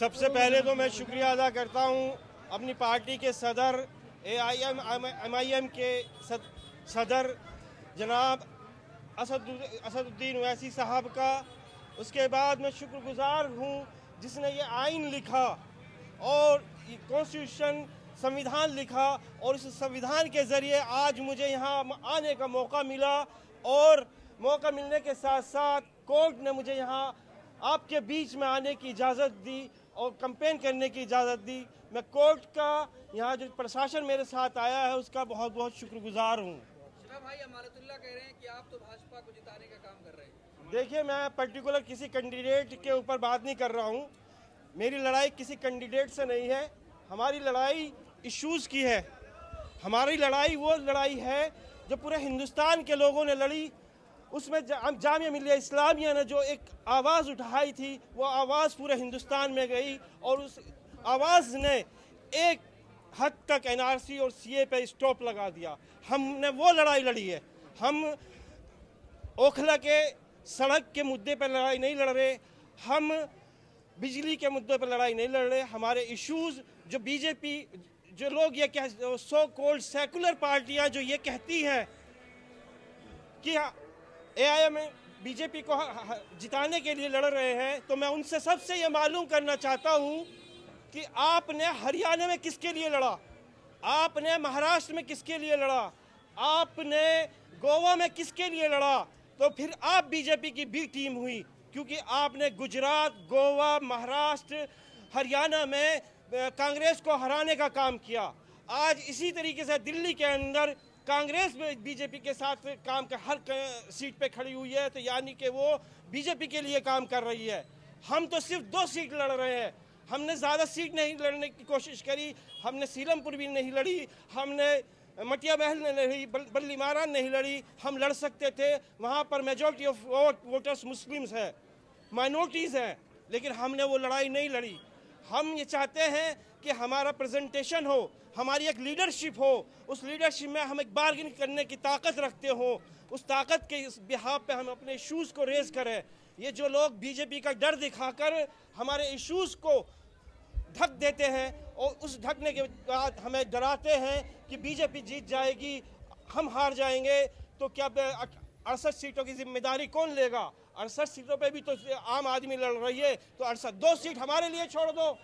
सबसे पहले तो मैं शुक्रिया अदा करता हूं अपनी पार्टी के सदर AIM के सदर जनाब असदुद्दीन ओवैसी साहब का। उसके बाद मैं शुक्रगुजार हूं जिसने ये आइन लिखा और कॉन्स्टिट्यूशन संविधान लिखा और इस संविधान के ज़रिए आज मुझे यहाँ आने का मौका मिला और मौका मिलने के साथ साथ कोर्ट ने मुझे यहाँ आपके बीच में आने की इजाज़त दी और कैंपेन करने की इजाज़त दी। मैं कोर्ट का यहाँ जो प्रशासन मेरे साथ आया है उसका बहुत बहुत शुक्रगुजार हूँ। भाई अमानतुल्लाह कह रहे हैं कि आप तो भाजपा को जिताने का काम कर रहे हैं। देखिए, मैं पर्टिकुलर किसी कैंडिडेट के ऊपर बात नहीं कर रहा हूँ। मेरी लड़ाई किसी कैंडिडेट से नहीं है, हमारी लड़ाई इश्यूज़ की है। हमारी लड़ाई वो लड़ाई है जो पूरे हिंदुस्तान के लोगों ने लड़ी। उसमें जामिया मिलिया इस्लामिया ने जो एक आवाज़ उठाई थी वो आवाज़ पूरे हिंदुस्तान में गई और उस आवाज़ ने एक हद तक NRC और CA पे स्टॉप लगा दिया। हमने वो लड़ाई लड़ी है। हम ओखला के सड़क के मुद्दे पर लड़ाई नहीं लड़ रहे, हम बिजली के मुद्दे पर लड़ाई नहीं लड़ रहे। हमारे इश्यूज़ जो बीजेपी जो लोग ये सो कॉल्ड सेकुलर पार्टियां जो ये कहती हैं कि AIM बीजेपी को जिताने के लिए लड़ रहे हैं, तो मैं उनसे सबसे ये मालूम करना चाहता हूँ कि आपने हरियाणा में किसके लिए लड़ा, आपने महाराष्ट्र में किसके लिए लड़ा, आपने गोवा में किसके लिए लड़ा, तो फिर आप बीजेपी की बी टीम हुई क्योंकि आपने गुजरात, गोवा, महाराष्ट्र, हरियाणा में कांग्रेस को हराने का काम किया। आज इसी तरीके से दिल्ली के अंदर कांग्रेस बीजेपी के साथ काम कर हर सीट पे खड़ी हुई है, तो यानी कि वो बीजेपी के लिए काम कर रही है। हम तो सिर्फ 2 सीट लड़ रहे हैं, हमने ज़्यादा सीट नहीं लड़ने की कोशिश करी। हमने सीलमपुर भी नहीं लड़ी, हमने मटिया महल ने लड़ी, बल्ली मारान नहीं लड़ी। हम लड़ सकते थे, वहाँ पर मेजॉरिटी ऑफ वोटर्स मुस्लिम्स हैं, माइनॉरिटीज़ हैं, लेकिन हमने वो लड़ाई नहीं लड़ी। हम ये चाहते हैं कि हमारा प्रेजेंटेशन हो, हमारी एक लीडरशिप हो, उस लीडरशिप में हम एक बार्गेन करने की ताकत रखते हो, उस ताकत के इस बिहाफ पे हम अपने इश्यूज़ को रेज़ करें। ये जो लोग बीजेपी का डर दिखाकर हमारे इश्यूज़ को ढक देते हैं और उस ढकने के बाद हमें डराते हैं कि बीजेपी जीत जाएगी, हम हार जाएंगे, तो क्या 68 सीटों की जिम्मेदारी कौन लेगा? 68 सीटों पे भी तो आम आदमी लड़ रही है, तो 2 सीट हमारे लिए छोड़ दो।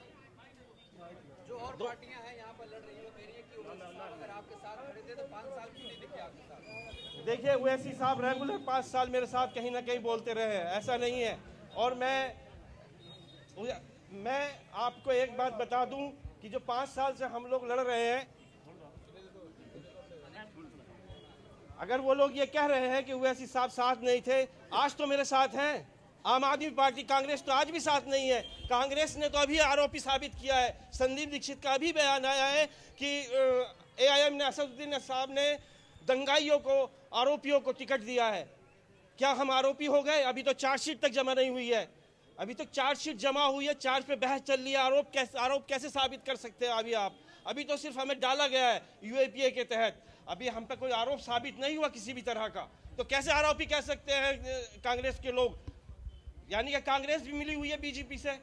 जो और पार्टियां हैं यहाँ पर लड़ रही है, कह रही है कि अगर आपके साथ खड़े थे तो 5 साल क्यों नहीं दिखे आपके साथ? देखिए, ओवैसी साहब रेगुलर 5 साल मेरे साथ कहीं ना कहीं बोलते रहे हैं, ऐसा नहीं है। और मैं आपको एक बात बता दूं कि जो 5 साल से हम लोग लड़ रहे हैं, अगर वो लोग ये कह रहे हैं कि ओवैसी साहब साथ नहीं थे, आज तो मेरे साथ हैं। आम आदमी पार्टी कांग्रेस तो आज भी साथ नहीं है। कांग्रेस ने तो अभी आरोपी साबित किया है। संदीप दीक्षित का भी बयान आया है कि AIM ने, असदुद्दीन साहब ने दंगाइयों को, आरोपियों को टिकट दिया है। क्या हम आरोपी हो गए? अभी तो चार्जशीट तक जमा नहीं हुई है, अभी तक चार्जशीट जमा हुई है, चार्ज पे बहस चल रही है। आरोप कैसे साबित कर सकते हैं अभी आप? अभी तो सिर्फ हमें डाला गया है UAPA के तहत, अभी हम पे कोई आरोप साबित नहीं हुआ किसी भी तरह का, तो कैसे आरोपी कह सकते हैं कांग्रेस के लोग? यानी कि कांग्रेस भी मिली हुई है बीजेपी से,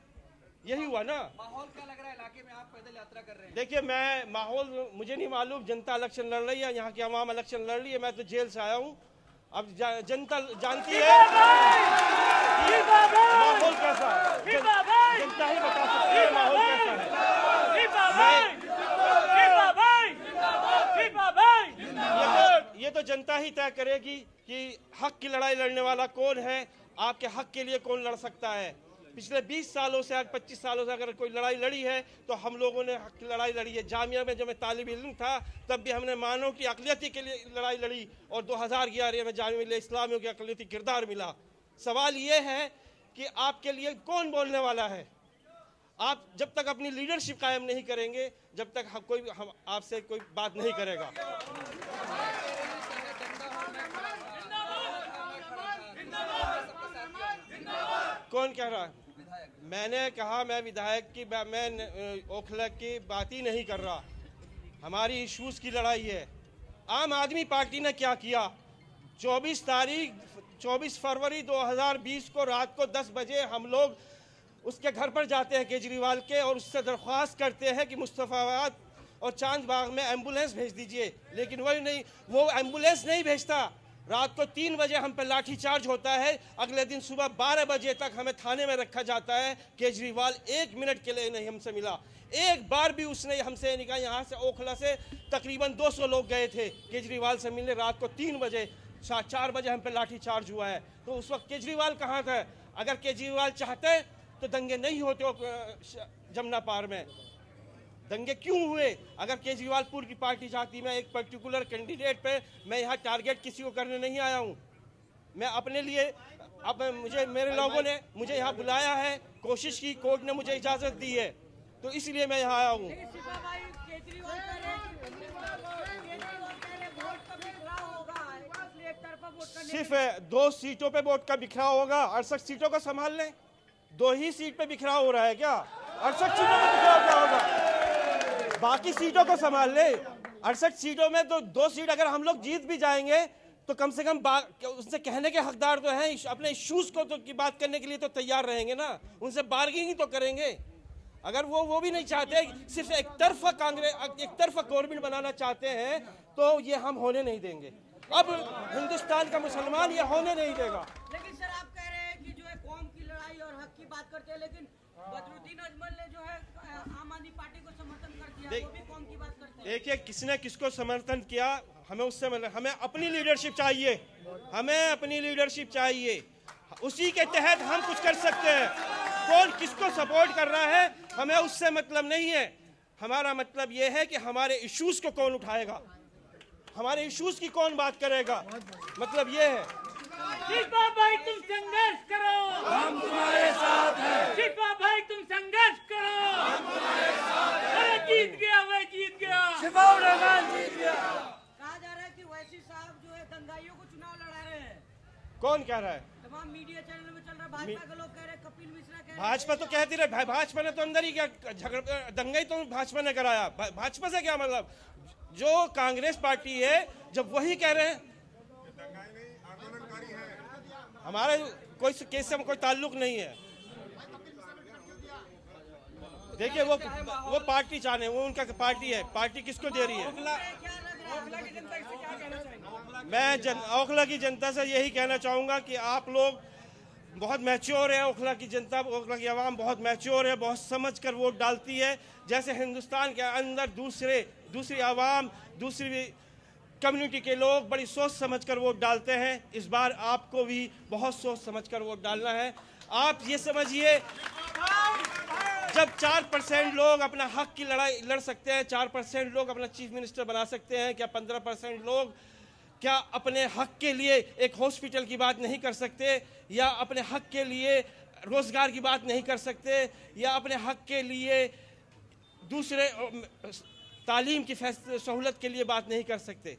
यही हुआ ना। माहौल क्या लग रहा है इलाके में? आप पैदल यात्रा कर रहे हैं। देखिए, मैं माहौल मुझे नहीं मालूम, जनता इलेक्शन लड़ रही है, यहाँ की आवाम इलेक्शन लड़ रही है। मैं तो जेल से आया हूँ, अब जनता जानती है माहौल कैसा है, जनता ही बता सकती है माहौल कैसा है। ये तो जनता ही तय करेगी कि हक की लड़ाई लड़ने वाला कौन है, आपके हक के लिए कौन लड़ सकता है। पिछले 20 सालों से, आज 25 सालों से अगर कोई लड़ाई लड़ी है तो हम लोगों ने हक की लड़ाई लड़ी है। जामिया में जब मैं तालिब इल्म था तब भी हमने मानव की अक़लियती के लिए लड़ाई लड़ी और 2011 में जामिया मिलिया इस्लामिया की अक़लियती किरदार मिला। सवाल ये है कि आपके लिए कौन बोलने वाला है? आप जब तक अपनी लीडरशिप कायम नहीं करेंगे, जब तक हम आपसे कोई बात नहीं करेगा। कौन कह रहा है? मैंने कहा मैं विधायक की, मैं ओखला की बात ही नहीं कर रहा। हमारी इश्यूज़ की लड़ाई है। आम आदमी पार्टी ने क्या किया? 24 फरवरी 2020 को रात को 10 बजे हम लोग उसके घर पर जाते हैं केजरीवाल के और उससे दरख्वास्त करते हैं कि मुस्तफ़ाबाद और चांद बाग में एम्बुलेंस भेज दीजिए, लेकिन वही नहीं, वो एम्बुलेंस नहीं भेजता। रात को 3 बजे हम पे लाठी चार्ज होता है, अगले दिन सुबह 12 बजे तक हमें थाने में रखा जाता है। केजरीवाल 1 मिनट के लिए नहीं हमसे मिला, एक बार भी उसने हमसे नहीं कहा। यहाँ से ओखला से तकरीबन 200 लोग गए थे केजरीवाल से मिलने, रात को 3 बजे 4 बजे हम पे लाठी चार्ज हुआ है। तो उस वक्त केजरीवाल कहाँ था? अगर केजरीवाल चाहते तो दंगे नहीं होते जमुना पार में। दंगे क्यों हुए? अगर केजरीवाल पूरी की पार्टी चाहती, मैं एक पर्टिकुलर कैंडिडेट पे, मैं यहाँ टारगेट किसी को करने नहीं आया हूँ। मैं अपने लिए, अब मुझे मेरे लोगों ने मुझे यहाँ बुलाया है, कोशिश की, कोर्ट ने मुझे इजाज़त दी है, तो इसलिए मैं यहाँ आया हूँ। सिर्फ 2 सीटों पे वोट का बिखराव होगा? 68 सीटों को संभाल लें। 2 ही सीट पे बिखराव हो रहा है क्या? 68 सीटों पे बिखराव क्या होगा? बाकी सीटों को संभाल ले। 68 सीटों में तो 2 सीट अगर हम लोग जीत भी जाएंगे तो कम से कम उनसे कहने के हकदार तो हैं, अपने इश्यूज को तो की बात करने के लिए तो तैयार रहेंगे ना, उनसे बार्गेनिंग तो करेंगे। अगर वो भी नहीं चाहते, सिर्फ एक तरफा गवर्नमेंट बनाना चाहते हैं, तो ये हम होने नहीं देंगे। अब हिंदुस्तान का मुसलमान ये होने नहीं देगा। लेकिन सर आप कह रहे हैं कि जो है कौम की लड़ाई और हक की बात करते हैं, लेकिन बदरुद्दीन अजमल ने जो है आम आदमी पार्टी को समर्थन कर दिया, वो भी कौम की बात करते हैं। देखिए, किसने किसको समर्थन किया, हमें उससे हमें अपनी लीडरशिप चाहिए, हमें अपनी लीडरशिप चाहिए, उसी के तहत हम कुछ कर सकते हैं। कौन किसको सपोर्ट कर रहा है हमें उससे मतलब नहीं है। हमारा मतलब ये है कि हमारे इश्यूज को कौन उठाएगा, हमारे इश्यूज की कौन बात करेगा, मतलब ये है। शिफा भाई तुम संघर्ष करो, हम तुम्हारे साथ हैं। शिफा भाई तुम संघर्ष करो, हम तुम्हारे साथ हैं। अरे जीत गया, वह जीत गया, शिफा जीत गया। कहा जा रहा है कि वैसी साहब जो है दंगाइयों को चुनाव लड़ा रहे हैं। कौन कह रहा है? तमाम मीडिया चैनल में चल रहा है, भाजपा के लोग कह रहे हैं, कपिल मिश्रा कह रहे हैं। भाजपा तो कहती रहे, भाजपा ने तो अंदर ही क्या दंगा ही तो भाजपा ने कराया। भाजपा से क्या मतलब? जो कांग्रेस पार्टी है, जब वही कह रहे हैं, हमारे कोई केस से कोई ताल्लुक नहीं है। देखिए, वो पार्टी चाहे, वो उनका पार्टी है, पार्टी किसको दे रही है। मैं ओखला की जनता से यही कहना चाहूँगा कि आप लोग बहुत मैच्योर है, ओखला की जनता, ओखला की आवाम बहुत मैच्योर है, बहुत समझ कर वोट डालती है। जैसे हिंदुस्तान के अंदर दूसरी आवाम, दूसरी कम्युनिटी के लोग बड़ी सोच समझ कर वोट डालते हैं, इस बार आपको भी बहुत सोच समझ कर वोट डालना है। आप ये समझिए, जब 4% लोग अपना हक की लड़ाई लड़ सकते हैं, 4% लोग अपना चीफ मिनिस्टर बना सकते हैं, क्या 15% लोग क्या अपने हक के लिए एक हॉस्पिटल की बात नहीं कर सकते, या अपने हक के लिए रोजगार की बात नहीं कर सकते, या अपने हक के लिए दूसरे तालीम की सहूलत के लिए बात नहीं कर सकते?